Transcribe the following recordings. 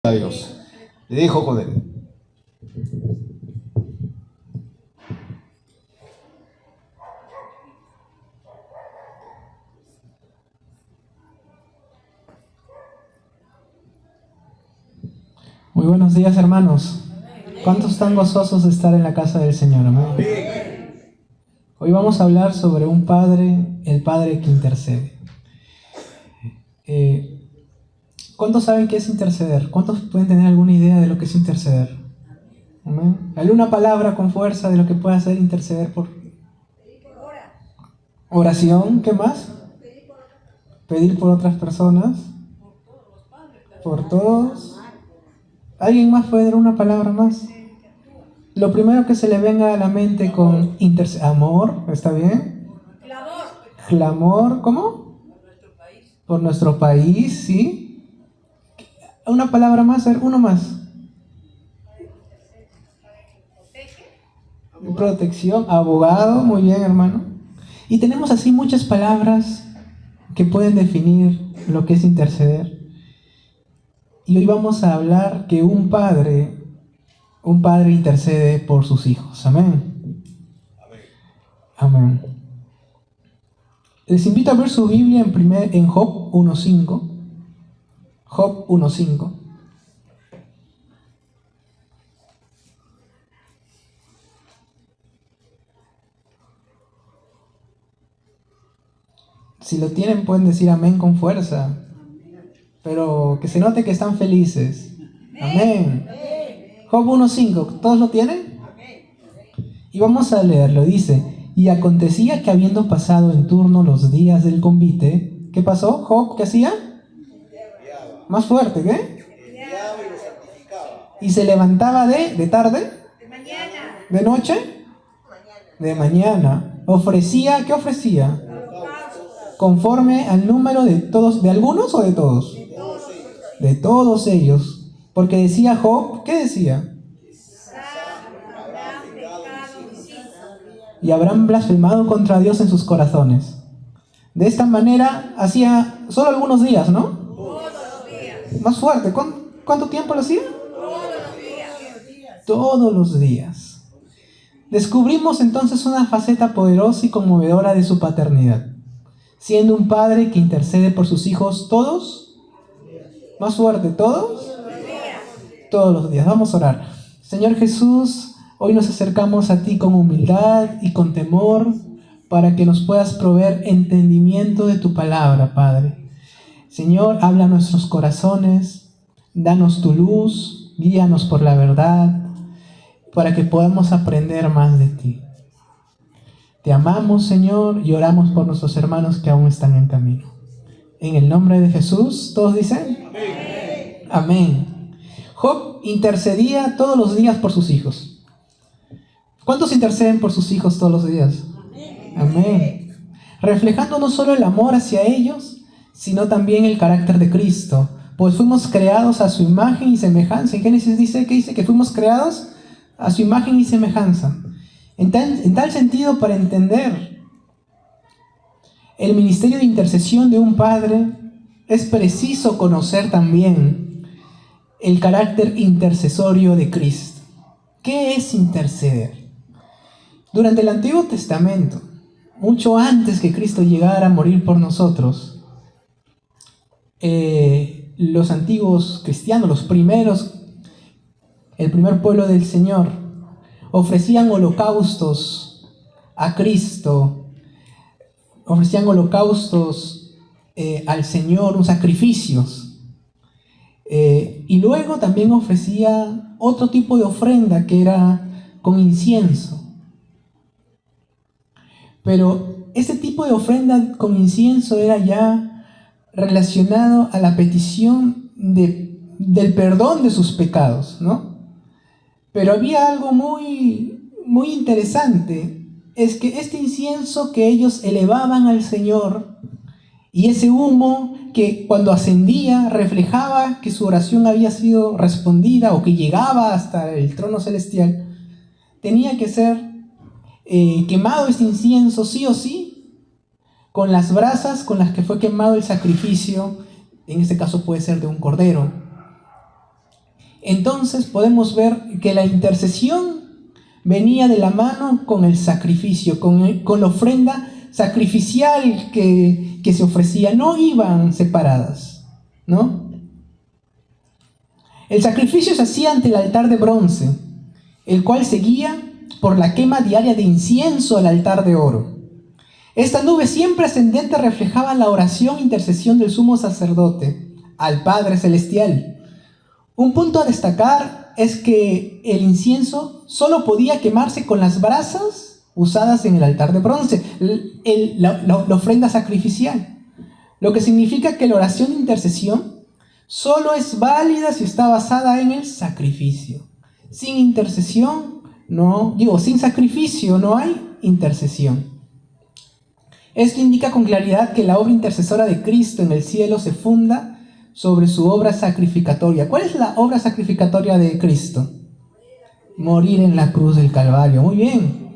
a Dios. Le dejo con él. Muy buenos días, hermanos. ¿Cuántos están gozosos de estar en la casa del Señor? Amén. Hoy vamos a hablar sobre un padre, el padre que intercede. ¿Cuántos saben qué es interceder? ¿Cuántos pueden tener alguna idea de lo que es interceder? Amén. ¿Alguna palabra con fuerza de lo que puede hacer interceder por oración? ¿Qué más? Pedir por otras personas. Por todos. ¿Alguien más puede dar una palabra más? Lo primero que se le venga a la mente con amor, ¿está bien? Clamor, ¿cómo? Por nuestro país, ¿sí? Una palabra más, a ver, uno más. Protección, abogado, muy bien, hermano. Y tenemos así muchas palabras que pueden definir lo que es interceder. Y hoy vamos a hablar que un padre intercede por sus hijos. Amén. Amén. Les invito a ver su Biblia en Job 1.5. Job 1.5. Si lo tienen, pueden decir amén con fuerza. Pero que se note que están felices. Amén. Job 1.5. ¿Todos lo tienen? Y vamos a leerlo. Dice: y acontecía que habiendo pasado en turno los días del convite, ¿qué pasó? Job, ¿qué hacía? Más fuerte, ¿qué? Y se levantaba de tarde, de noche, de mañana. Ofrecía, ¿qué ofrecía? Conforme al número de todos, ¿de algunos o de todos? De todos ellos. Porque decía Job, ¿qué decía? Y habrán blasfemado contra Dios en sus corazones. De esta manera hacía solo algunos días, ¿no? Más fuerte, ¿cuánto tiempo lo hacía? Todos los días. Descubrimos entonces una faceta poderosa y conmovedora de su paternidad, siendo un padre que intercede por sus hijos todos. Más fuerte, ¿todos? Todos los días. Vamos a orar. Señor Jesús, hoy nos acercamos a ti con humildad y con temor para que nos puedas proveer entendimiento de tu palabra, Padre. Señor, habla a nuestros corazones, danos tu luz, guíanos por la verdad, para que podamos aprender más de ti. Te amamos, Señor, y oramos por nuestros hermanos que aún están en camino. En el nombre de Jesús, ¿todos dicen? Amén. Amén. Job intercedía todos los días por sus hijos. ¿Cuántos interceden por sus hijos todos los días? Amén. Reflejando no solo el amor hacia ellos, sino también el carácter de Cristo, pues fuimos creados a su imagen y semejanza. En Génesis dice que fuimos creados a su imagen y semejanza. En tal sentido, para entender el ministerio de intercesión de un padre, es preciso conocer también el carácter intercesorio de Cristo. ¿Qué es interceder? Durante el Antiguo Testamento, mucho antes que Cristo llegara a morir por nosotros, los antiguos cristianos, el primer pueblo del Señor, ofrecían holocaustos a Cristo, ofrecían holocaustos al Señor, sacrificios. Y luego también ofrecía otro tipo de ofrenda que era con incienso. Pero ese tipo de ofrenda con incienso era ya relacionado a la petición del perdón de sus pecados, ¿no? Pero había algo muy, muy interesante, es que este incienso que ellos elevaban al Señor y ese humo que cuando ascendía reflejaba que su oración había sido respondida o que llegaba hasta el trono celestial, tenía que ser quemado este incienso sí o sí con las brasas con las que fue quemado el sacrificio, en este caso puede ser de un cordero. Entonces podemos ver que la intercesión venía de la mano con el sacrificio, con la ofrenda sacrificial que se ofrecía. No iban separadas, ¿no? El sacrificio se hacía ante el altar de bronce, el cual seguía por la quema diaria de incienso al altar de oro. Esta nube siempre ascendente reflejaba la oración e intercesión del sumo sacerdote al Padre Celestial. Un punto a destacar es que el incienso solo podía quemarse con las brasas usadas en el altar de bronce, la ofrenda sacrificial. Lo que significa que la oración de intercesión solo es válida si está basada en el sacrificio. Sin intercesión, sin sacrificio no hay intercesión. Esto indica con claridad que la obra intercesora de Cristo en el cielo se funda sobre su obra sacrificatoria. ¿Cuál es la obra sacrificatoria de Cristo? Morir en la cruz del Calvario. Muy bien.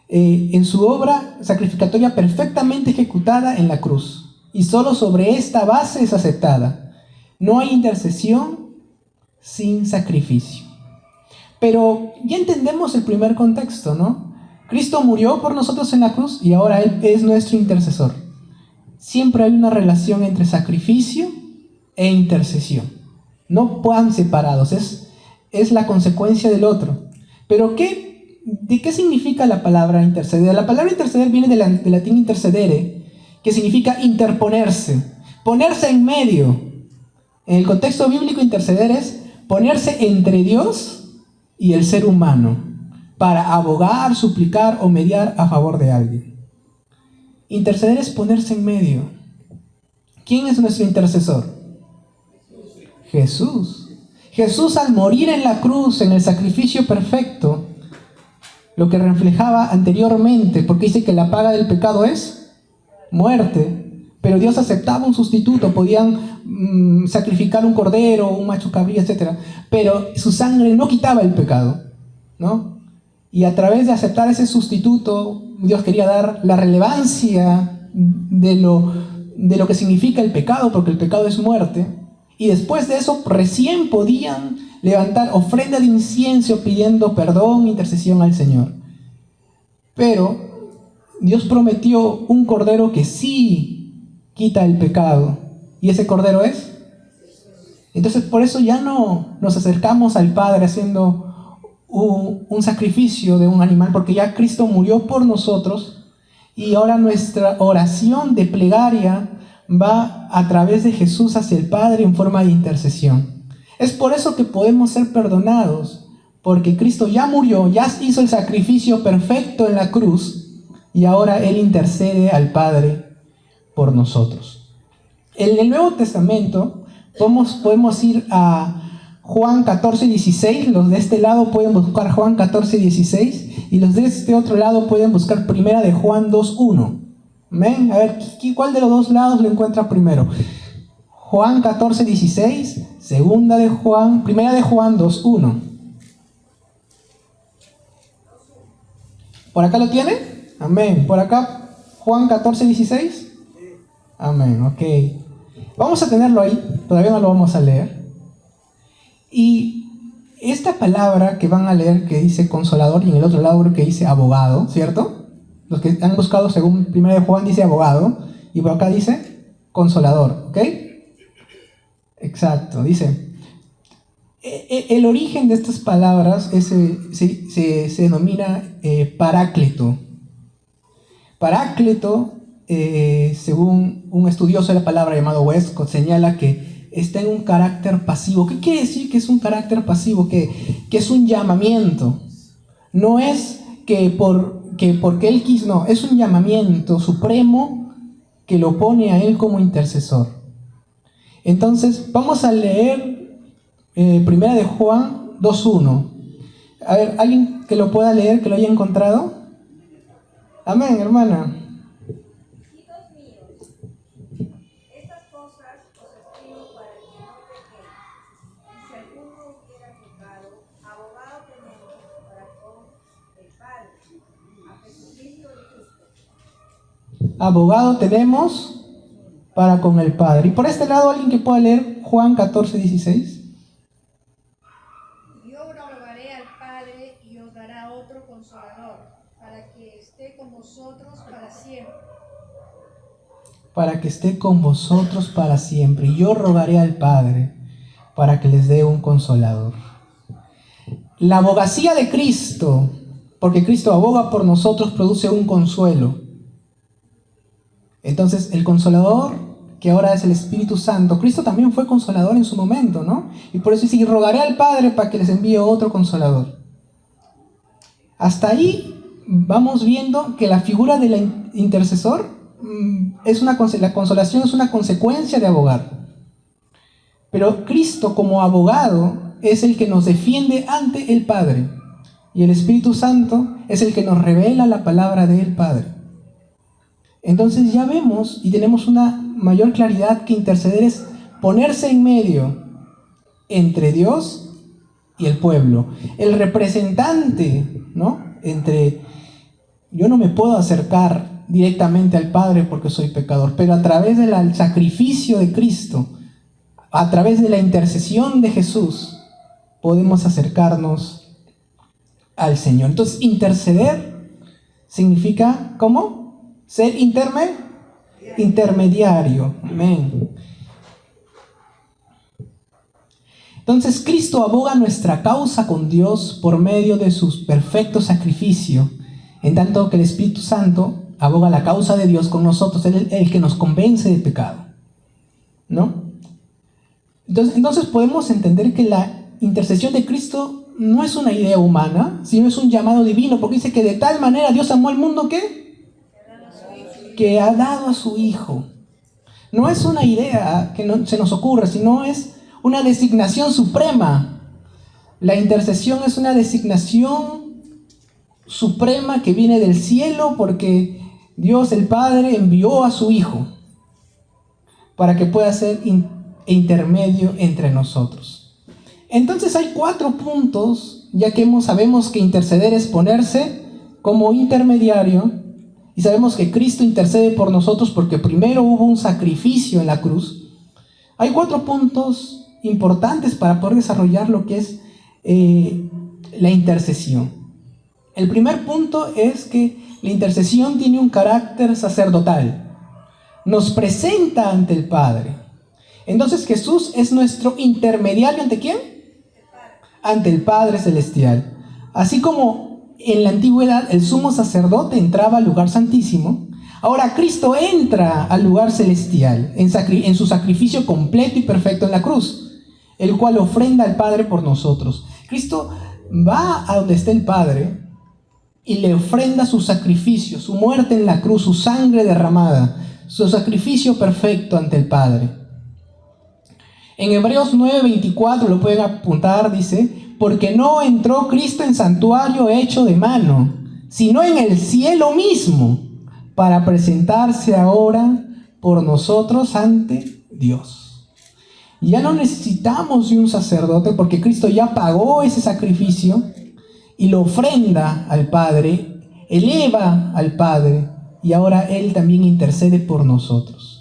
En su obra sacrificatoria perfectamente ejecutada en la cruz. Y solo sobre esta base es aceptada. No hay intercesión sin sacrificio. Pero ya entendemos el primer contexto, ¿no? Cristo murió por nosotros en la cruz y ahora Él es nuestro intercesor. Siempre hay una relación entre sacrificio e intercesión. No van separados, es la consecuencia del otro. Pero ¿de qué significa la palabra interceder? La palabra interceder viene del latín intercedere, que significa interponerse, ponerse en medio. En el contexto bíblico, interceder es ponerse entre Dios y el ser humano para abogar, suplicar o mediar a favor de alguien. Interceder es ponerse en medio. ¿Quién es nuestro intercesor? Jesús. Jesús, al morir en la cruz, en el sacrificio perfecto, lo que reflejaba anteriormente, porque dice que la paga del pecado es muerte, pero Dios aceptaba un sustituto, podían sacrificar un cordero, un macho cabrío, etc. Pero su sangre no quitaba el pecado, ¿no? Y a través de aceptar ese sustituto, Dios quería dar la relevancia de lo que significa el pecado, porque el pecado es muerte. Y después de eso recién podían levantar ofrenda de incienso pidiendo perdón e intercesión al Señor. Pero Dios prometió un cordero que sí quita el pecado. ¿Y ese cordero es? Entonces por eso ya no nos acercamos al Padre haciendo un sacrificio de un animal, porque ya Cristo murió por nosotros y ahora nuestra oración de plegaria va a través de Jesús hacia el Padre en forma de intercesión. Es por eso que podemos ser perdonados, porque Cristo ya murió, ya hizo el sacrificio perfecto en la cruz y ahora Él intercede al Padre por nosotros. En el Nuevo Testamento podemos ir a Juan 14:16, los de este lado pueden buscar Juan 14:16 y los de este otro lado pueden buscar Primera de Juan 2:1. ¿Ven? A ver, ¿cuál de los dos lados lo encuentra primero? Juan 14:16, Primera de Juan 2:1. ¿Por acá lo tiene? Amén. ¿Por acá Juan 14:16? Amén, ok. Vamos a tenerlo ahí, todavía no lo vamos a leer. Y esta palabra que van a leer que dice consolador y en el otro lado que dice abogado, ¿cierto? Los que han buscado según 1 de Juan dice abogado y por acá dice consolador, ¿ok? Exacto, dice. El origen de estas palabras se denomina paráclito. Paráclito, según un estudioso de la palabra llamado Westcott, señala que está en un carácter pasivo. ¿Qué quiere decir que es un carácter pasivo? Que es un llamamiento. No es que porque él quiso, no, es un llamamiento supremo que lo pone a él como intercesor. Entonces, vamos a leer Primera de Juan 2:1. A ver, ¿alguien que lo pueda leer, que lo haya encontrado? Amén, hermana. Abogado tenemos para con el Padre. Y por este lado, alguien que pueda leer Juan 14:16. al Padre y os dará otro consolador, para que esté con vosotros para siempre. Para que esté con vosotros para siempre. Y yo rogaré al Padre para que les dé un consolador. La abogacía de Cristo, porque Cristo aboga por nosotros, produce un consuelo. Entonces, el consolador, que ahora es el Espíritu Santo, Cristo también fue consolador en su momento, ¿no? Y por eso dice, y rogaré al Padre para que les envíe otro consolador. Hasta ahí vamos viendo que la figura del intercesor la consolación es una consecuencia de abogar. Pero Cristo como abogado es el que nos defiende ante el Padre. Y el Espíritu Santo es el que nos revela la palabra del Padre. Entonces ya vemos y tenemos una mayor claridad que interceder es ponerse en medio entre Dios y el pueblo. El representante, ¿no? Yo no me puedo acercar directamente al Padre porque soy pecador, pero a través del sacrificio de Cristo, a través de la intercesión de Jesús, podemos acercarnos al Señor. Entonces, interceder significa, ¿cómo? Ser intermediario. Amén. Entonces, Cristo aboga nuestra causa con Dios por medio de su perfecto sacrificio, en tanto que el Espíritu Santo aboga la causa de Dios con nosotros, Él es el que nos convence de pecado, ¿no? Entonces podemos entender que la intercesión de Cristo no es una idea humana, sino es un llamado divino, porque dice que de tal manera Dios amó al mundo que ha dado a su Hijo. No es una idea que se nos ocurra, sino es una designación suprema. La intercesión es una designación suprema que viene del cielo porque Dios el Padre envió a su Hijo para que pueda ser intermedio entre nosotros. Entonces hay 4 puntos, ya que sabemos que interceder es ponerse como intermediario, y sabemos que Cristo intercede por nosotros porque primero hubo un sacrificio en la cruz. Hay 4 puntos importantes para poder desarrollar lo que es la intercesión. El primer punto es que la intercesión tiene un carácter sacerdotal. Nos presenta ante el Padre. Entonces Jesús es nuestro intermediario, ¿ante quién? Ante el Padre Celestial. Así como en la antigüedad el sumo sacerdote entraba al lugar santísimo, ahora Cristo entra al lugar celestial en su sacrificio completo y perfecto en la cruz, el cual ofrenda al Padre por nosotros. Cristo va a donde está el Padre y le ofrenda su sacrificio, su muerte en la cruz, su sangre derramada, su sacrificio perfecto ante el Padre. En Hebreos 9:24, lo pueden apuntar, dice, porque no entró Cristo en santuario hecho de mano, sino en el cielo mismo, para presentarse ahora por nosotros ante Dios. Ya no necesitamos de un sacerdote porque Cristo ya pagó ese sacrificio y lo ofrenda al Padre, eleva al Padre, y ahora Él también intercede por nosotros.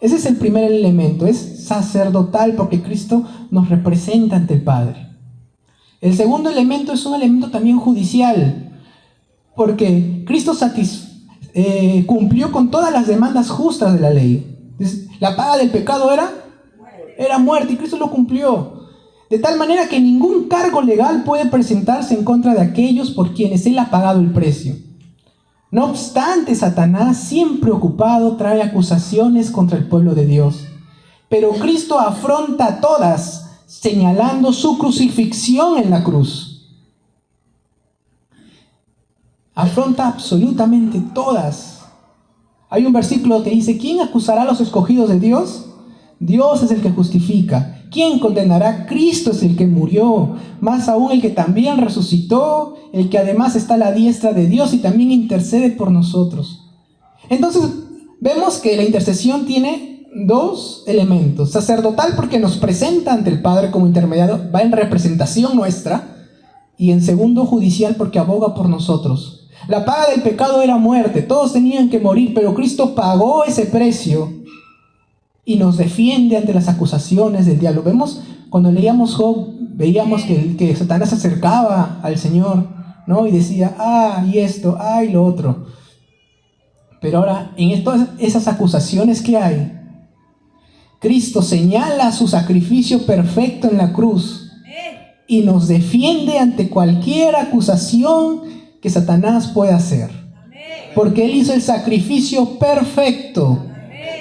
Ese es el primer elemento, es sacerdotal porque Cristo nos representa ante el Padre. El segundo elemento es un elemento también judicial, porque Cristo cumplió con todas las demandas justas de la ley. La paga del pecado era muerte, y Cristo lo cumplió. De tal manera que ningún cargo legal puede presentarse en contra de aquellos por quienes Él ha pagado el precio. No obstante, Satanás, siempre ocupado, trae acusaciones contra el pueblo de Dios. Pero Cristo afronta todas, señalando su crucifixión en la cruz. Afronta absolutamente todas. Hay un versículo que dice, ¿quién acusará a los escogidos de Dios? Dios es el que justifica. ¿Quién condenará? Cristo es el que murió, más aún el que también resucitó, el que además está a la diestra de Dios y también intercede por nosotros. Entonces, vemos que la intercesión tiene 2 elementos. Sacerdotal porque nos presenta ante el Padre como intermediario, va en representación nuestra, y en segundo, judicial porque aboga por nosotros. La paga del pecado era muerte, todos tenían que morir, pero Cristo pagó ese precio y nos defiende ante las acusaciones del diablo. Vemos, cuando leíamos Job, veíamos que Satanás se acercaba al Señor, ¿no? Y decía, y esto, y lo otro. Pero ahora, en todas esas acusaciones que hay, Cristo señala su sacrificio perfecto en la cruz y nos defiende ante cualquier acusación que Satanás pueda hacer. Porque Él hizo el sacrificio perfecto.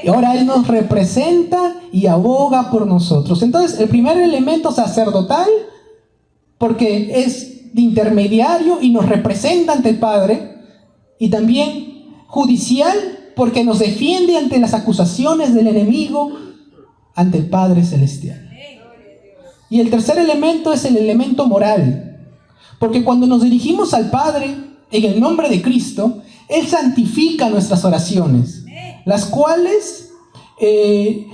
Y ahora Él nos representa y aboga por nosotros. Entonces, el primer elemento sacerdotal, porque es de intermediario y nos representa ante el Padre. Y también judicial, porque nos defiende ante las acusaciones del enemigo, ante el Padre Celestial. Y el tercer elemento es el elemento moral. Porque cuando nos dirigimos al Padre en el nombre de Cristo, Él santifica nuestras oraciones, las cuales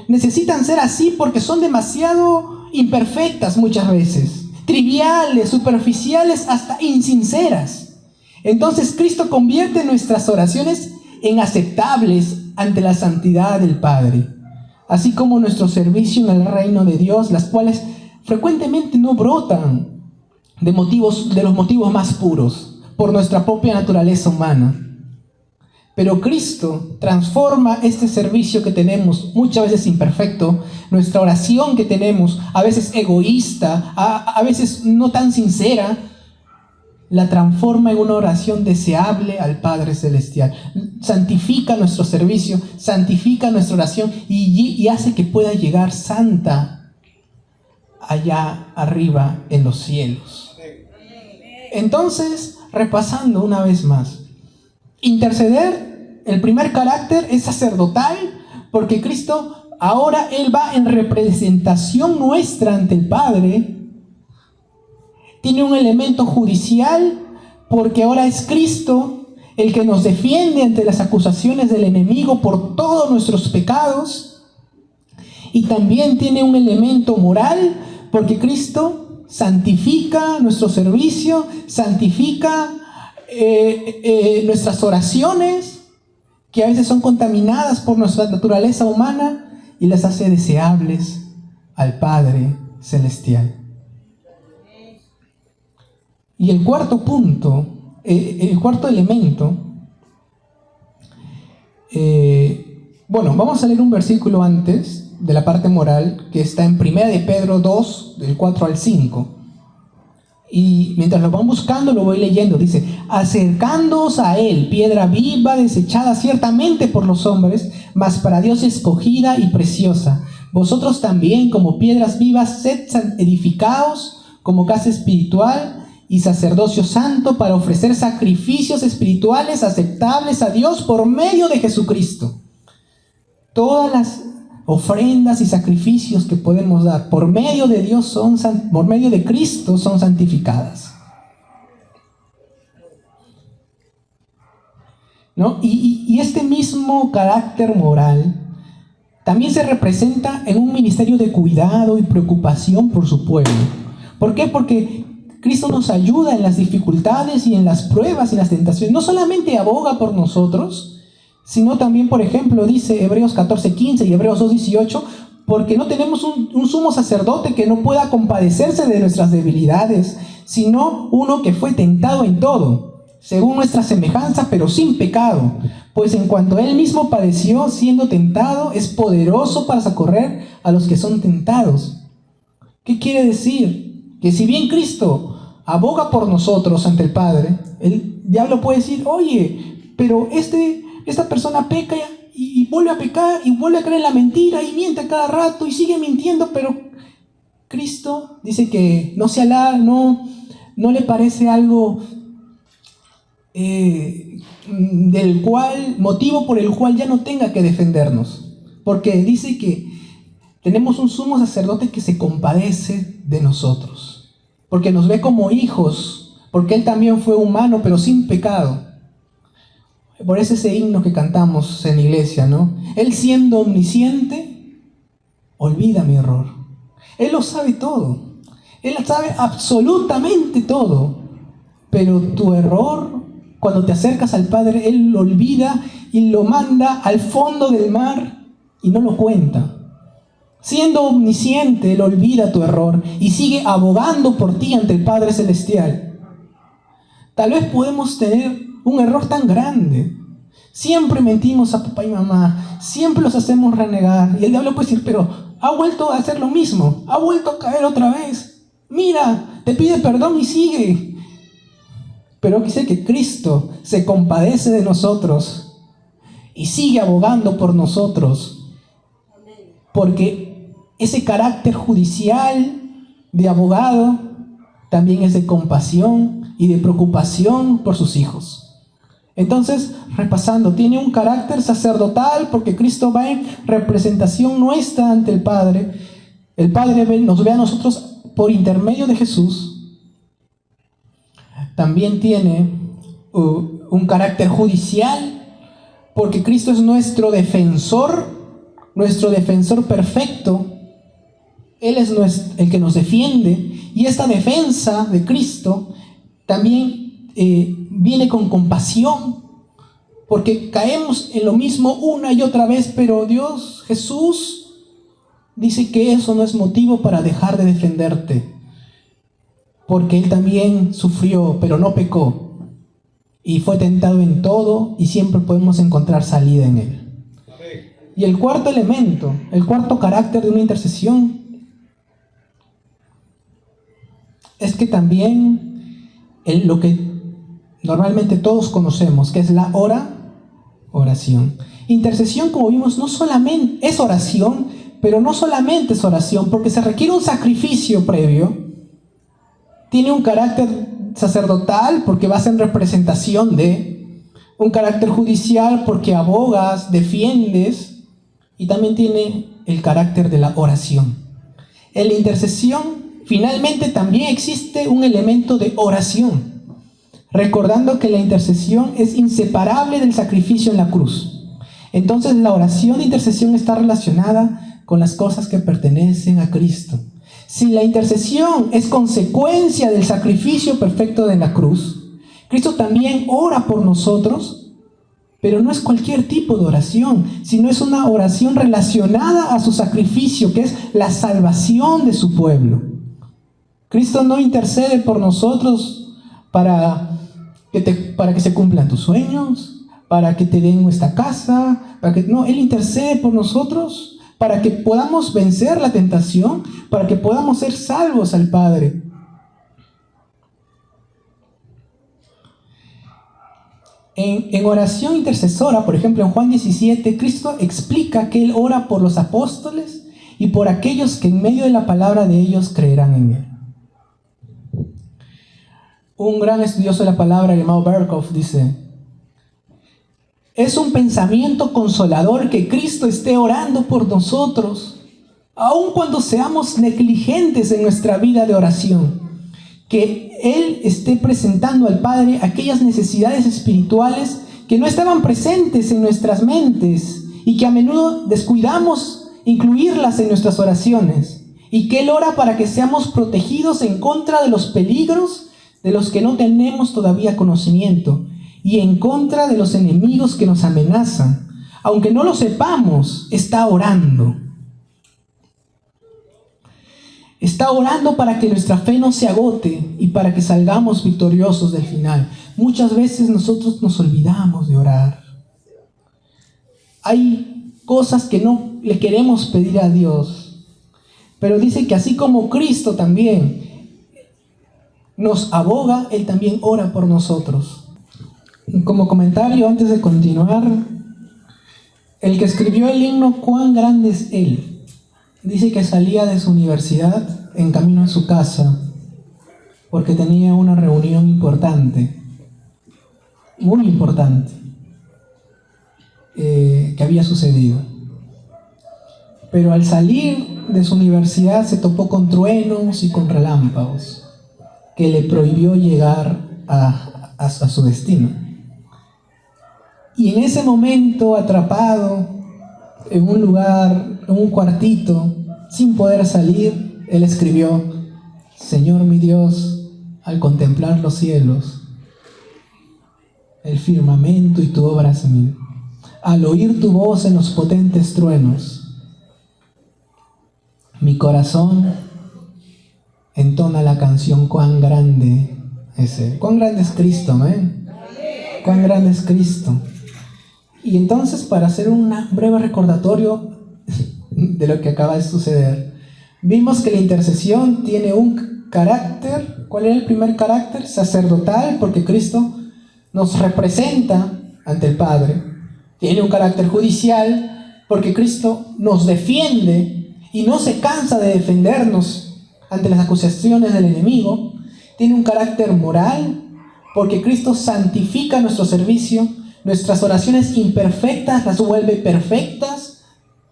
necesitan ser así porque son demasiado imperfectas muchas veces, triviales, superficiales, hasta insinceras. Entonces Cristo convierte nuestras oraciones en aceptables ante la santidad del Padre, así como nuestro servicio en el reino de Dios, las cuales frecuentemente no brotan de los motivos más puros, por nuestra propia naturaleza humana. Pero Cristo transforma este servicio que tenemos, muchas veces imperfecto, nuestra oración que tenemos, a veces egoísta, a veces no tan sincera, la transforma en una oración deseable al Padre Celestial. Santifica nuestro servicio, santifica nuestra oración y hace que pueda llegar santa allá arriba en los cielos. Entonces, repasando una vez más, interceder, el primer carácter es sacerdotal, porque Cristo ahora Él va en representación nuestra ante el Padre. Tiene un elemento judicial, porque ahora es Cristo el que nos defiende ante las acusaciones del enemigo por todos nuestros pecados. Y también tiene un elemento moral, porque Cristo santifica nuestro servicio, santifica nuestras oraciones, que a veces son contaminadas por nuestra naturaleza humana, y las hace deseables al Padre Celestial. Y el cuarto punto, el cuarto elemento, vamos a leer un versículo antes de la parte moral, que está en 1 de Pedro 2, del 4 al 5. Y mientras lo van buscando, lo voy leyendo. Dice: acercándoos a Él, piedra viva, desechada ciertamente por los hombres, mas para Dios escogida y preciosa. Vosotros también, como piedras vivas, sed edificados como casa espiritual y sacerdocio santo, para ofrecer sacrificios espirituales aceptables a Dios por medio de Jesucristo. Todas las ofrendas y sacrificios que podemos dar por medio de Dios por medio de Cristo son santificadas, ¿no? Y este mismo carácter moral también se representa en un ministerio de cuidado y preocupación por su pueblo. ¿Por qué? Porque Cristo nos ayuda en las dificultades y en las pruebas y las tentaciones. No solamente aboga por nosotros, sino también, por ejemplo, dice Hebreos 14:15 y Hebreos 2:18, porque no tenemos un sumo sacerdote que no pueda compadecerse de nuestras debilidades, sino uno que fue tentado en todo, según nuestra semejanza, pero sin pecado. Pues en cuanto Él mismo padeció siendo tentado, es poderoso para socorrer a los que son tentados. ¿Qué quiere decir? Que si bien Cristo aboga por nosotros ante el Padre, el diablo puede decir: oye, pero esta persona peca y vuelve a pecar y vuelve a creer en la mentira y miente a cada rato y sigue mintiendo, pero Cristo dice que no se alarma, no le parece algo motivo por el cual ya no tenga que defendernos, porque dice que tenemos un sumo sacerdote que se compadece de nosotros, porque nos ve como hijos, porque Él también fue humano pero sin pecado. Por eso ese himno que cantamos en la iglesia, ¿no? Él, siendo omnisciente, olvida mi error. Él lo sabe todo. Él sabe absolutamente todo. Pero tu error, cuando te acercas al Padre, Él lo olvida y lo manda al fondo del mar y no lo cuenta. Siendo omnisciente, Él olvida tu error y sigue abogando por ti ante el Padre Celestial. Tal vez podemos tener un error tan grande. Siempre mentimos a papá y mamá, siempre los hacemos renegar. Y el diablo puede decir, pero ha vuelto a hacer lo mismo, ha vuelto a caer otra vez. Mira, te pide perdón y sigue. Pero dice que Cristo se compadece de nosotros y sigue abogando por nosotros. Porque ese carácter judicial de abogado también es de compasión y de preocupación por sus hijos. Entonces, repasando, tiene un carácter sacerdotal porque Cristo va en representación nuestra ante el Padre. El Padre nos ve a nosotros por intermedio de Jesús. También tiene un carácter judicial porque Cristo es nuestro defensor perfecto. Él es el que nos defiende, y esta defensa de Cristo también viene con compasión, porque caemos en lo mismo una y otra vez, pero Dios, Jesús, dice que eso no es motivo para dejar de defenderte, porque Él también sufrió, pero no pecó, y fue tentado en todo, y siempre podemos encontrar salida en Él. Y el cuarto elemento, el cuarto carácter de una intercesión, es que también lo que normalmente todos conocemos, que es la oración. Intercesión, como vimos, no solamente es oración, pero no solamente es oración, porque se requiere un sacrificio previo. Tiene un carácter sacerdotal, porque vas en representación de, un carácter judicial, porque abogas, defiendes, y también tiene el carácter de la oración. En la intercesión, finalmente, también existe un elemento de oración, recordando que la intercesión es inseparable del sacrificio en la cruz. Entonces, la oración de intercesión está relacionada con las cosas que pertenecen a Cristo. Si la intercesión es consecuencia del sacrificio perfecto de la cruz, Cristo también ora por nosotros, pero no es cualquier tipo de oración, sino es una oración relacionada a su sacrificio, que es la salvación de su pueblo. Cristo no intercede por nosotros para que se cumplan tus sueños, para que te den esta casa, no, Él intercede por nosotros para que podamos vencer la tentación, para que podamos ser salvos al Padre. En oración intercesora, por ejemplo, en Juan 17, Cristo explica que Él ora por los apóstoles y por aquellos que en medio de la palabra de ellos creerán en Él. Un gran estudioso de la palabra llamado Berkhoff dice: es un pensamiento consolador que Cristo esté orando por nosotros, aun cuando seamos negligentes en nuestra vida de oración. Que Él esté presentando al Padre aquellas necesidades espirituales que no estaban presentes en nuestras mentes y que a menudo descuidamos incluirlas en nuestras oraciones. Y que Él ora para que seamos protegidos en contra de los peligros de los que no tenemos todavía conocimiento y en contra de los enemigos que nos amenazan. Aunque no lo sepamos, está orando. Está orando para que nuestra fe no se agote y para que salgamos victoriosos del final. Muchas veces nosotros nos olvidamos de orar. Hay cosas que no le queremos pedir a Dios, pero dice que así como Cristo también nos aboga, Él también ora por nosotros. Como comentario, antes de continuar, el que escribió el himno "Cuán grande es Él", dice que salía de su universidad en camino a su casa porque tenía una reunión importante, muy importante, que había sucedido. Pero al salir de su universidad se topó con truenos y con relámpagos que le prohibió llegar a su destino. Y en ese momento, atrapado en un lugar, en un cuartito, sin poder salir, él escribió: Señor mi Dios, al contemplar los cielos, el firmamento y tu obra mil, al oír tu voz en los potentes truenos, Mi corazón entona la canción Cuán grande es Él. Cuán grande es Cristo, amén. Cuán grande es Cristo. Y entonces, para hacer un breve recordatorio de lo que acaba de suceder, vimos que la intercesión tiene un carácter. ¿Cuál era el primer carácter? Sacerdotal, porque Cristo nos representa ante el Padre. Tiene un carácter judicial, porque Cristo nos defiende y no se cansa de defendernos ante las acusaciones del enemigo. Tiene un carácter moral, porque Cristo santifica nuestro servicio. Nuestras oraciones imperfectas las vuelve perfectas.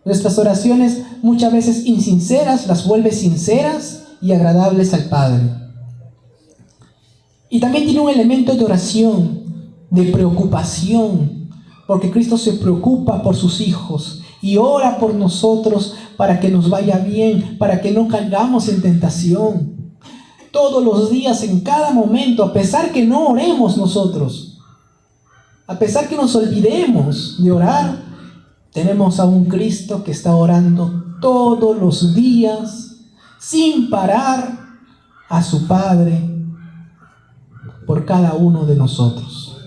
Nuestras oraciones muchas veces insinceras las vuelve sinceras y agradables al Padre. Y también tiene un elemento de oración, de preocupación, porque Cristo se preocupa por sus hijos y ora por nosotros para que nos vaya bien, para que no caigamos en tentación. Todos los días, en cada momento, a pesar que no oremos nosotros, a pesar que nos olvidemos de orar, tenemos a un Cristo que está orando todos los días, sin parar, a su Padre por cada uno de nosotros.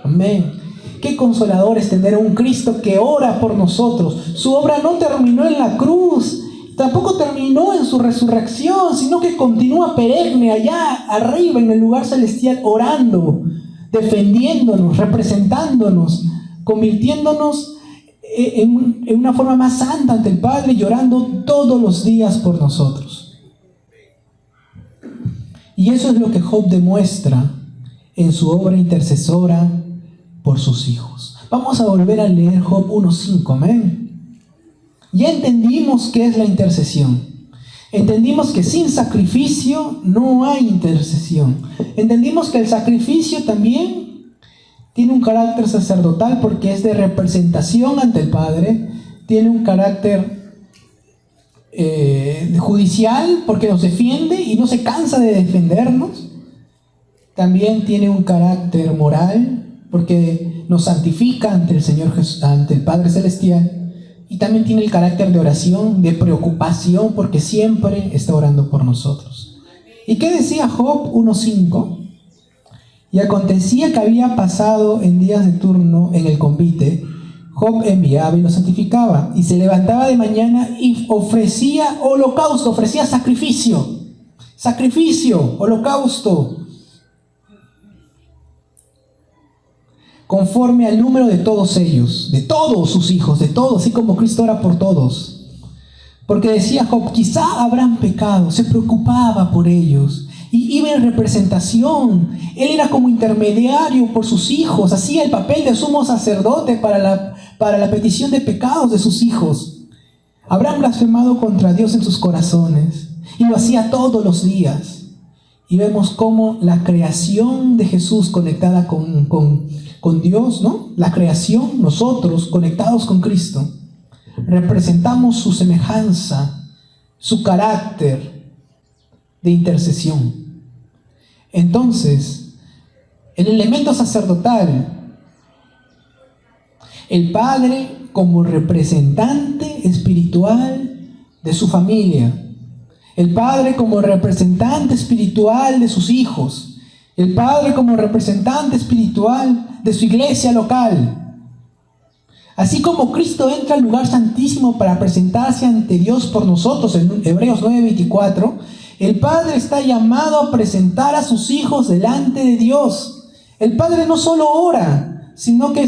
Amén. Qué consolador es tener a un Cristo que ora por nosotros. Su obra no terminó en la cruz, tampoco terminó en su resurrección, sino que continúa perenne allá arriba en el lugar celestial, orando, defendiéndonos, representándonos, convirtiéndonos en una forma más santa ante el Padre, llorando todos los días por nosotros. Y eso es lo que Job demuestra en su obra intercesora por sus hijos. Vamos a volver a leer Job 1:5, amén. Ya entendimos qué es la intercesión. Entendimos que sin sacrificio no hay intercesión. Entendimos que el sacrificio también tiene un carácter sacerdotal porque es de representación ante el Padre. Tiene un carácter judicial porque nos defiende y no se cansa de defendernos. También tiene un carácter moral porque nos santifica ante el Señor Jesús, ante el Padre Celestial. Y también tiene el carácter de oración, de preocupación, porque siempre está orando por nosotros. ¿Y qué decía Job 1:5? Y acontecía que había pasado en días de turno en el convite, Job enviaba y lo santificaba, y se levantaba de mañana y ofrecía holocausto, ofrecía sacrificio, holocausto, conforme al número de todos ellos, de todos sus hijos, de todos, así como Cristo ora por todos. Porque decía Job, quizá habrán pecado, se preocupaba por ellos, y iba en representación. Él era como intermediario por sus hijos, hacía el papel de sumo sacerdote para la petición de pecados de sus hijos. Habrán blasfemado contra Dios en sus corazones, y lo hacía todos los días. Y vemos cómo la creación de Jesús conectada con Dios, ¿no? La creación, nosotros conectados con Cristo, representamos su semejanza, su carácter de intercesión. Entonces, el elemento sacerdotal, el Padre como representante espiritual de su familia, el Padre como representante espiritual de sus hijos, el Padre como representante espiritual de su iglesia local. Así como Cristo entra al lugar santísimo para presentarse ante Dios por nosotros en Hebreos 9:24, el Padre está llamado a presentar a sus hijos delante de Dios. El Padre no solo ora, sino que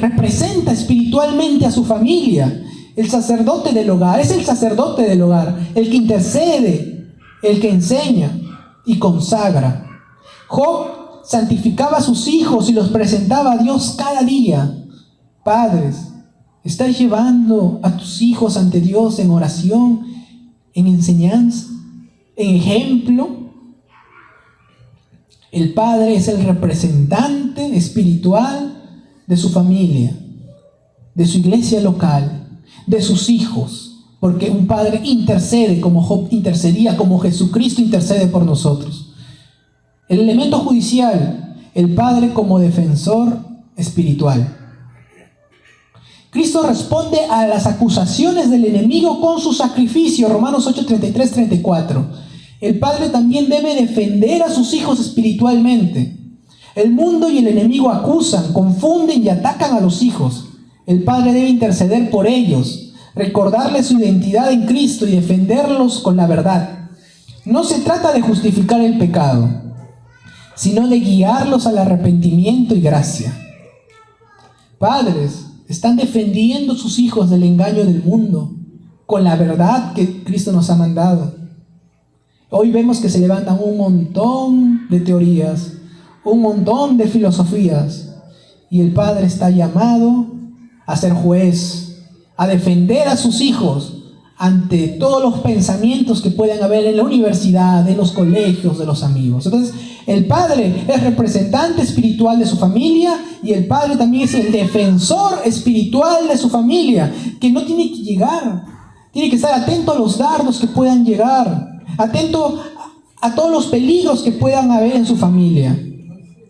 representa espiritualmente a su familia. El sacerdote del hogar es el sacerdote del hogar, el que intercede, el que enseña y consagra. Job santificaba a sus hijos y los presentaba a Dios cada día. Padres, ¿estás llevando a tus hijos ante Dios en oración, en enseñanza, en ejemplo? El Padre es el representante espiritual de su familia, de su iglesia local, de sus hijos, porque un padre intercede como Job intercedía, como Jesucristo intercede por nosotros. El elemento judicial, el Padre como defensor espiritual. Cristo responde a las acusaciones del enemigo con su sacrificio. Romanos 8, 33, 34. El padre también debe defender a sus hijos espiritualmente. El mundo y el enemigo acusan, confunden y atacan a los hijos. El padre debe interceder por ellos, recordarles su identidad en Cristo y defenderlos con la verdad. No se trata de justificar el pecado, sino de guiarlos al arrepentimiento y gracia. Padres, están defendiendo a sus hijos del engaño del mundo con la verdad que Cristo nos ha mandado. Hoy vemos que se levantan un montón de teorías, un montón de filosofías, y el padre está llamado a ser juez, a defender a sus hijos ante todos los pensamientos que puedan haber en la universidad, en los colegios, de los amigos. Entonces, el padre es representante espiritual de su familia y el padre también es el defensor espiritual de su familia, que no tiene que llegar, tiene que estar atento a los dardos que puedan llegar, atento a todos los peligros que puedan haber en su familia.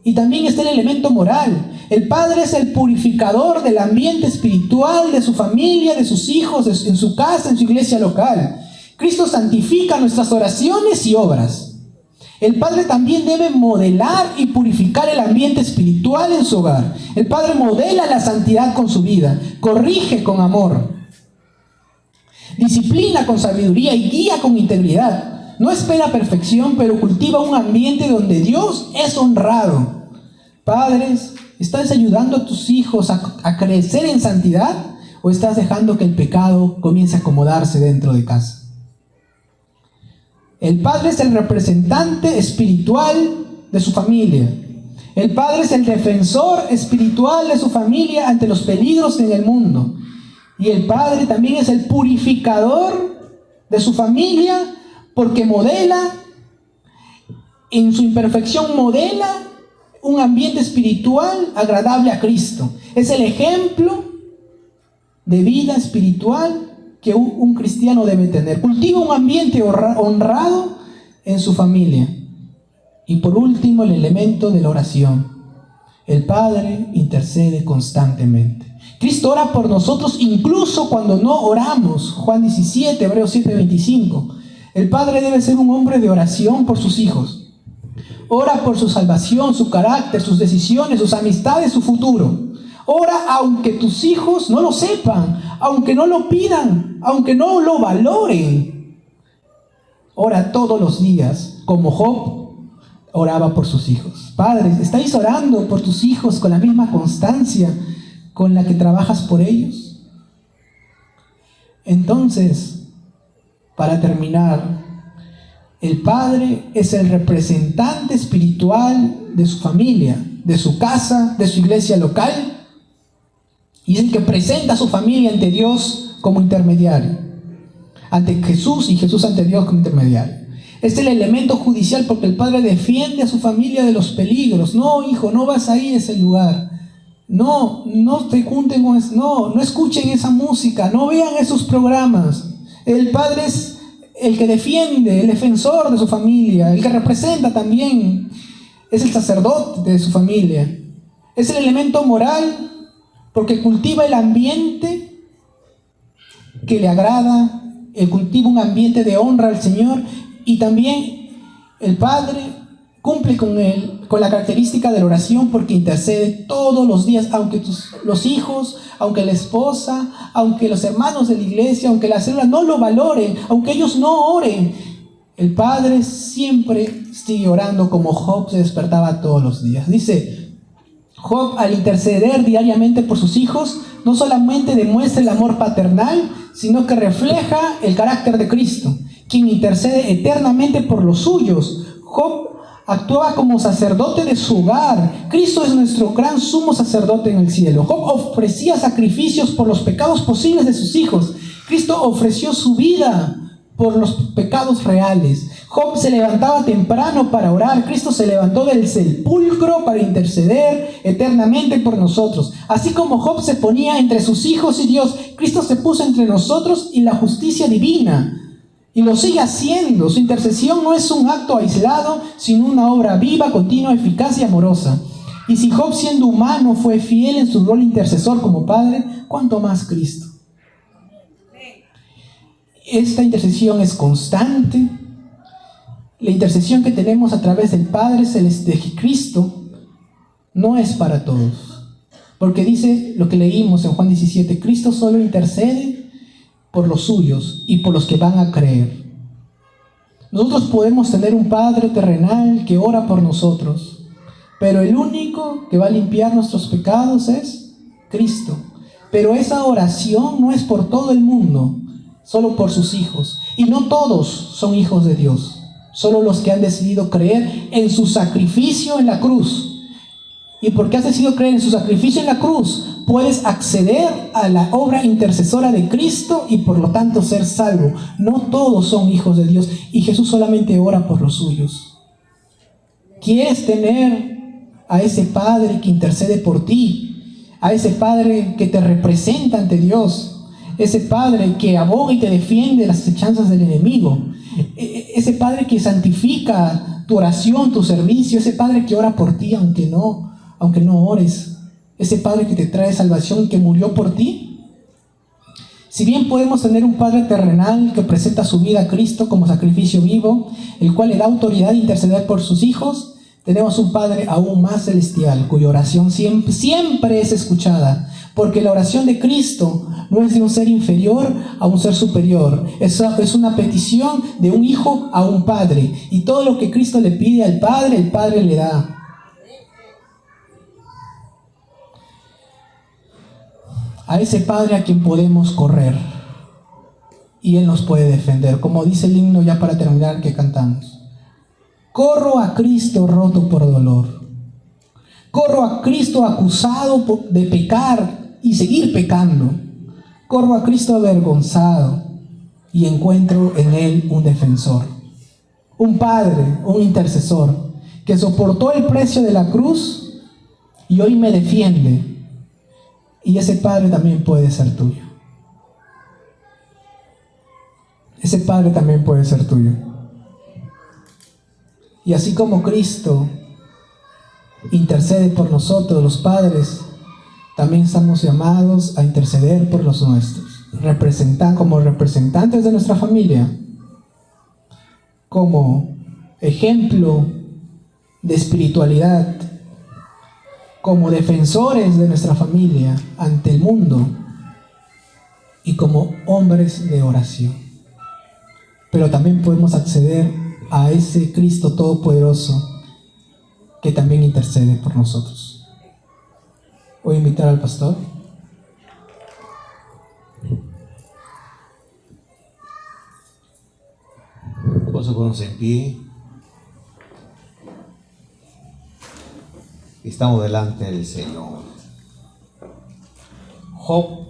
Y también está el elemento moral. El padre es el purificador del ambiente espiritual de su familia, de sus hijos, en su casa, en su iglesia local. Cristo santifica nuestras oraciones y obras. El padre también debe modelar y purificar el ambiente espiritual en su hogar. El padre modela la santidad con su vida, corrige con amor, disciplina con sabiduría y guía con integridad. No espera perfección, pero cultiva un ambiente donde Dios es honrado. Padres, ¿estás ayudando a tus hijos a crecer en santidad o estás dejando que el pecado comience a acomodarse dentro de casa? El padre es el representante espiritual de su familia. El padre es el defensor espiritual de su familia ante los peligros en el mundo. Y el padre también es el purificador de su familia, porque modela, en su imperfección modela un ambiente espiritual agradable a Cristo. Es el ejemplo de vida espiritual que un cristiano debe tener. Cultiva un ambiente honrado en su familia. Y por último, el elemento de la oración. El Padre intercede constantemente. Cristo ora por nosotros incluso cuando no oramos. Juan 17, Hebreos 7, 25. El padre debe ser un hombre de oración por sus hijos. Ora por su salvación, su carácter, sus decisiones, sus amistades, su futuro. Ora aunque tus hijos no lo sepan, aunque no lo pidan, aunque no lo valoren. Ora todos los días, como Job oraba por sus hijos. Padres, ¿estáis orando por tus hijos con la misma constancia con la que trabajas por ellos? Entonces, para terminar, el padre es el representante espiritual de su familia, de su casa, de su iglesia local, y es el que presenta a su familia ante Dios como intermediario, ante Jesús y Jesús ante Dios como intermediario. Es el elemento judicial porque el padre defiende a su familia de los peligros. No, hijo, no vas ahí a ese lugar. No te junten con eso. No escuchen esa música. No vean esos programas. El padre es el que defiende, el defensor de su familia, el que representa también, es el sacerdote de su familia. Es el elemento moral porque cultiva el ambiente que le agrada, cultiva un ambiente de honra al Señor, y también el padre cumple con la característica de la oración porque intercede todos los días, aunque los hijos, aunque la esposa, aunque los hermanos de la iglesia, aunque la célula no lo valoren, aunque ellos no oren, el padre siempre sigue orando como Job se despertaba todos los días. Dice Job, al interceder diariamente por sus hijos, no solamente demuestra el amor paternal, sino que refleja el carácter de Cristo, quien intercede eternamente por los suyos. Job actuaba como sacerdote de su hogar. Cristo es nuestro gran sumo sacerdote en el cielo. Job ofrecía sacrificios por los pecados posibles de sus hijos. Cristo ofreció su vida por los pecados reales. Job se levantaba temprano para orar. Cristo se levantó del sepulcro para interceder eternamente por nosotros. Así como Job se ponía entre sus hijos y Dios, Cristo se puso entre nosotros y la justicia divina. Y lo sigue haciendo. Su intercesión no es un acto aislado, sino una obra viva, continua, eficaz y amorosa. Y si Job, siendo humano, fue fiel en su rol intercesor como padre, ¿cuánto más Cristo? Esta intercesión es constante. La intercesión que tenemos a través del Padre Celestial de Cristo no es para todos. Porque dice lo que leímos en Juan 17, Cristo solo intercede por los suyos y por los que van a creer. Nosotros podemos tener un Padre terrenal que ora por nosotros, pero el único que va a limpiar nuestros pecados es Cristo. Pero esa oración no es por todo el mundo, solo por sus hijos. Y no todos son hijos de Dios, solo los que han decidido creer en su sacrificio en la cruz. Y porque has decidido creer en su sacrificio en la cruz, puedes acceder a la obra intercesora de Cristo y por lo tanto ser salvo. No todos son hijos de Dios y Jesús solamente ora por los suyos. ¿Quieres tener a ese Padre que intercede por ti? A ese Padre que te representa ante Dios, ese Padre que aboga y te defiende de las acechanzas del enemigo, ese Padre que santifica tu oración, tu servicio, ese Padre que ora por ti aunque no ores, ese Padre que te trae salvación, que murió por ti. Si bien podemos tener un Padre terrenal que presenta su vida a Cristo como sacrificio vivo, el cual le da autoridad de interceder por sus hijos, tenemos un Padre aún más celestial, cuya oración siempre es escuchada, porque la oración de Cristo no es de un ser inferior a un ser superior, es una petición de un hijo a un padre, y todo lo que Cristo le pide al Padre, el Padre le da. A ese Padre a quien podemos correr y Él nos puede defender, como dice el himno ya para terminar que cantamos. Corro a Cristo roto por dolor, corro a Cristo acusado de pecar y seguir pecando, corro a Cristo avergonzado y encuentro en Él un defensor, un Padre, un intercesor que soportó el precio de la cruz y hoy me defiende. Y ese Padre también puede ser tuyo. Ese Padre también puede ser tuyo. Y así como Cristo intercede por nosotros, los padres, también estamos llamados a interceder por los nuestros. Como representantes de nuestra familia, como ejemplo de espiritualidad, como defensores de nuestra familia ante el mundo y como hombres de oración. Pero también podemos acceder a ese Cristo Todopoderoso que también intercede por nosotros. Voy a invitar al pastor. Vamos a ponernos en pie. Estamos delante del Señor. Job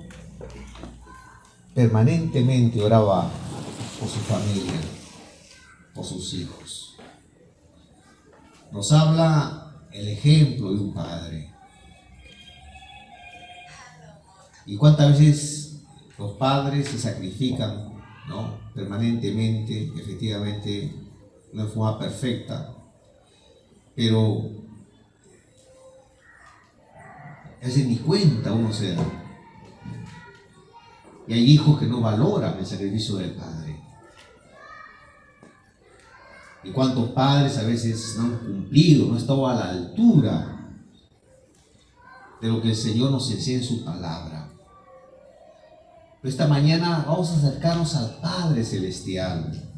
permanentemente oraba por su familia, por sus hijos. Nos habla el ejemplo de un padre. Y cuántas veces los padres se sacrifican, ¿no? Permanentemente, efectivamente, no de forma perfecta, pero a veces ni cuenta uno se da. Y hay hijos que no valoran el sacrificio del padre. Y cuántos padres a veces no han cumplido, no han estado a la altura de lo que el Señor nos enseña en su palabra. Pero esta mañana vamos a acercarnos al Padre Celestial,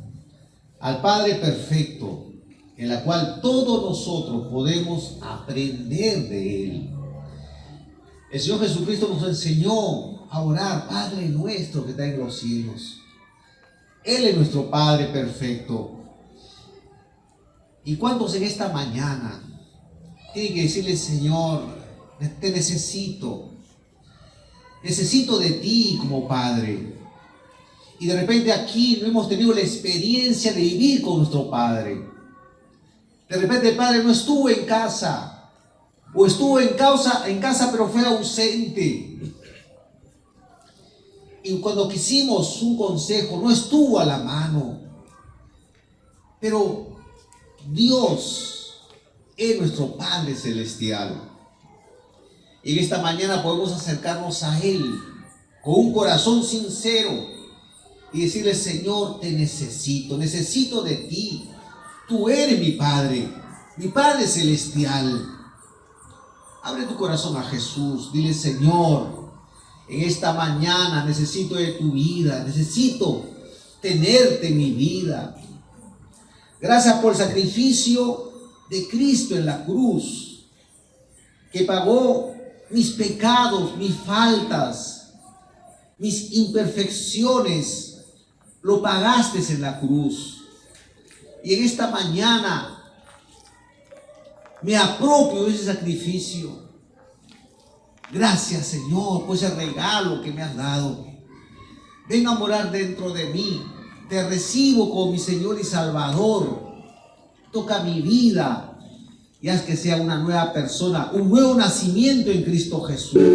al Padre Perfecto, en la cual todos nosotros podemos aprender de Él. El Señor Jesucristo nos enseñó a orar, Padre nuestro que está en los cielos. Él es nuestro Padre perfecto. ¿Y cuántos en esta mañana tienen que decirle, Señor, te necesito? Necesito de ti como Padre. Y de repente aquí no hemos tenido la experiencia de vivir con nuestro Padre. De repente el Padre no estuvo en casa. O estuvo en casa pero fue ausente. Y cuando quisimos un consejo, no estuvo a la mano. Pero Dios es nuestro Padre Celestial. Y en esta mañana podemos acercarnos a Él con un corazón sincero y decirle: Señor, te necesito de ti. Tú eres mi Padre Celestial. Abre tu corazón a Jesús. Dile: Señor, en esta mañana necesito de tu vida, necesito tenerte en mi vida. Gracias por el sacrificio de Cristo en la cruz, que pagó mis pecados, mis faltas, mis imperfecciones. Lo pagaste en la cruz. Y en esta mañana me apropio de ese sacrificio. Gracias, Señor, por ese regalo que me has dado. Ven a morar dentro de mí. Te recibo como mi Señor y Salvador. Toca mi vida y haz que sea una nueva persona, un nuevo nacimiento en Cristo Jesús.